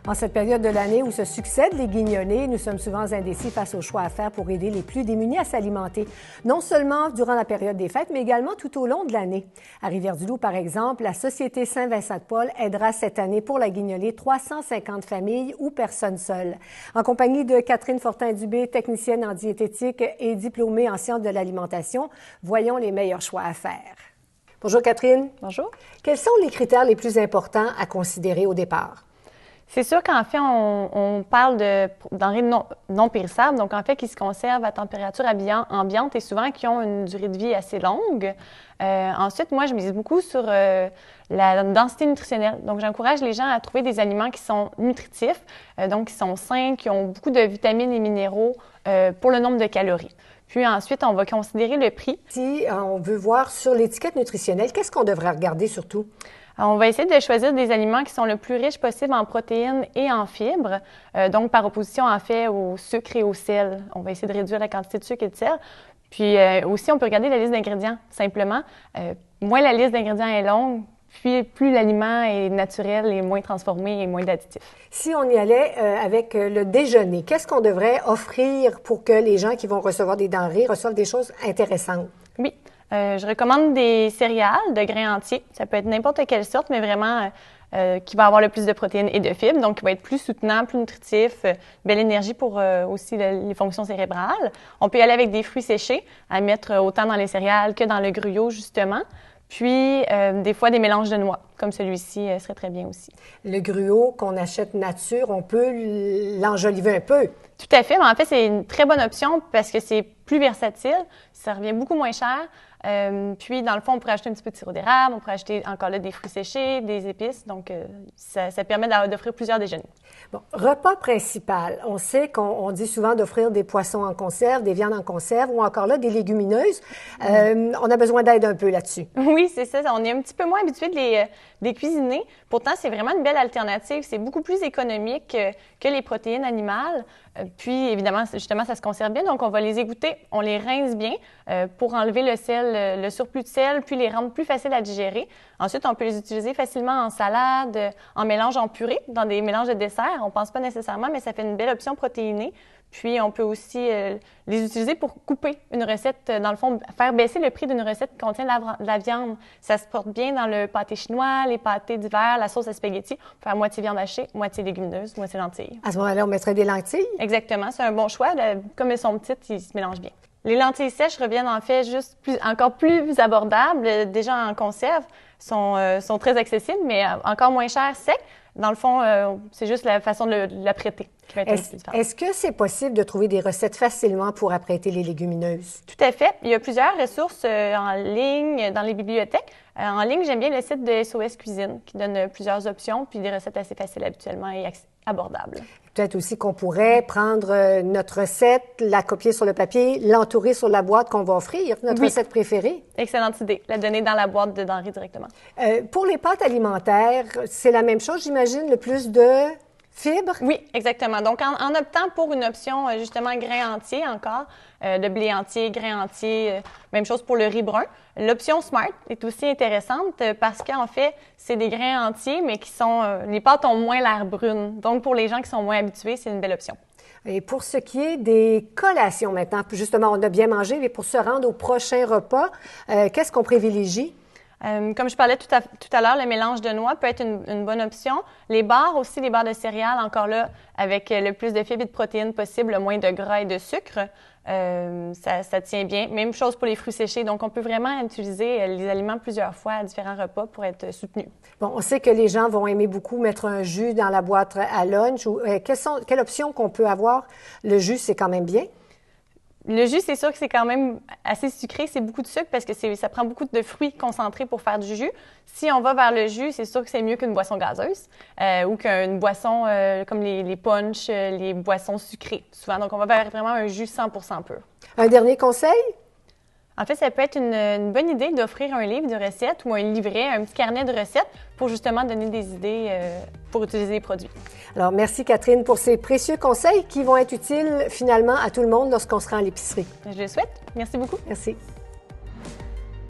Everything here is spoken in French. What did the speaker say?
En cette période de l'année où se succèdent les guignolés, nous sommes souvent indécis face aux choix à faire pour aider les plus démunis à s'alimenter, non seulement durant la période des fêtes, mais également tout au long de l'année. À Rivière-du-Loup, par exemple, la Société Saint-Vincent-de-Paul aidera cette année pour la guignolée 350 familles ou personnes seules. En compagnie de Catherine Fortin-Dubé, technicienne en diététique et diplômée en sciences de l'alimentation, voyons les meilleurs choix à faire. Bonjour Catherine. Bonjour. Quels sont les critères les plus importants à considérer au départ? C'est sûr qu'en fait, on parle de denrées non périssables, donc en fait qui se conservent à température ambiante et souvent qui ont une durée de vie assez longue. Ensuite, moi, je mise beaucoup sur la densité nutritionnelle. Donc, j'encourage les gens à trouver des aliments qui sont nutritifs, donc qui sont sains, qui ont beaucoup de vitamines et minéraux pour le nombre de calories. Puis ensuite, on va considérer le prix. Si on veut voir sur l'étiquette nutritionnelle, qu'est-ce qu'on devrait regarder surtout? Alors, on va essayer de choisir des aliments qui sont le plus riches possible en protéines et en fibres, donc par opposition en fait au sucre et au sel. On va essayer de réduire la quantité de sucre et de sel. Puis aussi, on peut regarder la liste d'ingrédients, simplement. Moins la liste d'ingrédients est longue, puis plus l'aliment est naturel et moins transformé et moins d'additifs. Si on y allait avec le déjeuner, qu'est-ce qu'on devrait offrir pour que les gens qui vont recevoir des denrées reçoivent des choses intéressantes? Oui. Je recommande des céréales de grains entiers. Ça peut être n'importe quelle sorte, mais vraiment qui va avoir le plus de protéines et de fibres, donc qui va être plus soutenant, plus nutritif, belle énergie pour aussi les fonctions cérébrales. On peut y aller avec des fruits séchés, à mettre autant dans les céréales que dans le gruyot, justement. Puis, des fois, des mélanges de noix, comme celui-ci serait très bien aussi. Le gruau qu'on achète nature, on peut l'enjoliver un peu. Tout à fait, mais en fait, c'est une très bonne option parce que c'est plus versatile, ça revient beaucoup moins cher. Puis, dans le fond, on pourrait ajouter un petit peu de sirop d'érable, on pourrait ajouter encore là des fruits séchés, des épices. Donc, ça permet d'offrir plusieurs déjeuners. Bon, repas principal. On sait qu'on dit souvent d'offrir des poissons en conserve, des viandes en conserve ou encore là des légumineuses. On a besoin d'aide un peu là-dessus. Oui, c'est ça. On est un petit peu moins habitué de les cuisiner. Pourtant, c'est vraiment une belle alternative. C'est beaucoup plus économique que les protéines animales. Puis, évidemment, justement, ça se conserve bien. Donc, on va les égoutter. On les rince bien pour enlever le sel, le surplus de sel, puis les rendre plus faciles à digérer. Ensuite, on peut les utiliser facilement en salade, en mélange en purée, dans des mélanges de dessert. On ne pense pas nécessairement, mais ça fait une belle option protéinée. Puis, on peut aussi les utiliser pour couper une recette, dans le fond, faire baisser le prix d'une recette qui contient de la viande. Ça se porte bien dans le pâté chinois, les pâtés d'hiver, la sauce à spaghetti. On peut faire moitié viande hachée, moitié légumineuse, moitié lentilles. À ce moment-là, on mettrait des lentilles? Exactement. C'est un bon choix. Comme elles sont petites, ils se mélangent bien. Les lentilles sèches reviennent en fait encore plus abordables. Déjà en conserve, sont très accessibles, mais encore moins chères secs. Dans le fond, c'est juste la façon de l'apprêter qui va être un petit peu différente. Est-ce que c'est possible de trouver des recettes facilement pour apprêter les légumineuses? Tout à fait. Il y a plusieurs ressources en ligne, dans les bibliothèques. En ligne, j'aime bien le site de SOS Cuisine qui donne plusieurs options puis des recettes assez faciles habituellement et abordables. Peut-être aussi qu'on pourrait prendre notre recette, la copier sur le papier, l'entourer sur la boîte qu'on va offrir, notre recette préférée. Excellente idée, la donner dans la boîte de denrées directement. Pour les pâtes alimentaires, c'est la même chose, j'imagine, le plus de fibres? Oui, exactement. Donc, en optant pour une option, justement, grain entier encore, de blé entier, grain entier, même chose pour le riz brun. L'option Smart est aussi intéressante parce qu'en fait, c'est des grains entiers, mais les pâtes ont moins l'air brune. Donc, pour les gens qui sont moins habitués, c'est une belle option. Et pour ce qui est des collations maintenant, justement, on a bien mangé, mais pour se rendre au prochain repas, qu'est-ce qu'on privilégie? Comme je parlais tout à l'heure, le mélange de noix peut être une bonne option. Les barres aussi, les barres de céréales, encore là, avec le plus de fibres et de protéines possible, le moins de gras et de sucre, ça tient bien. Même chose pour les fruits séchés. Donc, on peut vraiment utiliser les aliments plusieurs fois à différents repas pour être soutenus. Bon, on sait que les gens vont aimer beaucoup mettre un jus dans la boîte à lunch. Quelle option qu'on peut avoir? Le jus, c'est quand même bien. Le jus, c'est sûr que c'est quand même assez sucré. C'est beaucoup de sucre parce que ça prend beaucoup de fruits concentrés pour faire du jus. Si on va vers le jus, c'est sûr que c'est mieux qu'une boisson gazeuse ou qu'une boisson comme les punchs, les boissons sucrées, souvent. Donc, on va vers vraiment un jus 100% pur. Un dernier conseil? En fait, ça peut être une bonne idée d'offrir un livre de recettes ou un livret, un petit carnet de recettes pour justement donner des idées pour utiliser les produits. Alors, merci Catherine pour ces précieux conseils qui vont être utiles finalement à tout le monde lorsqu'on se rend à l'épicerie. Je le souhaite. Merci beaucoup. Merci.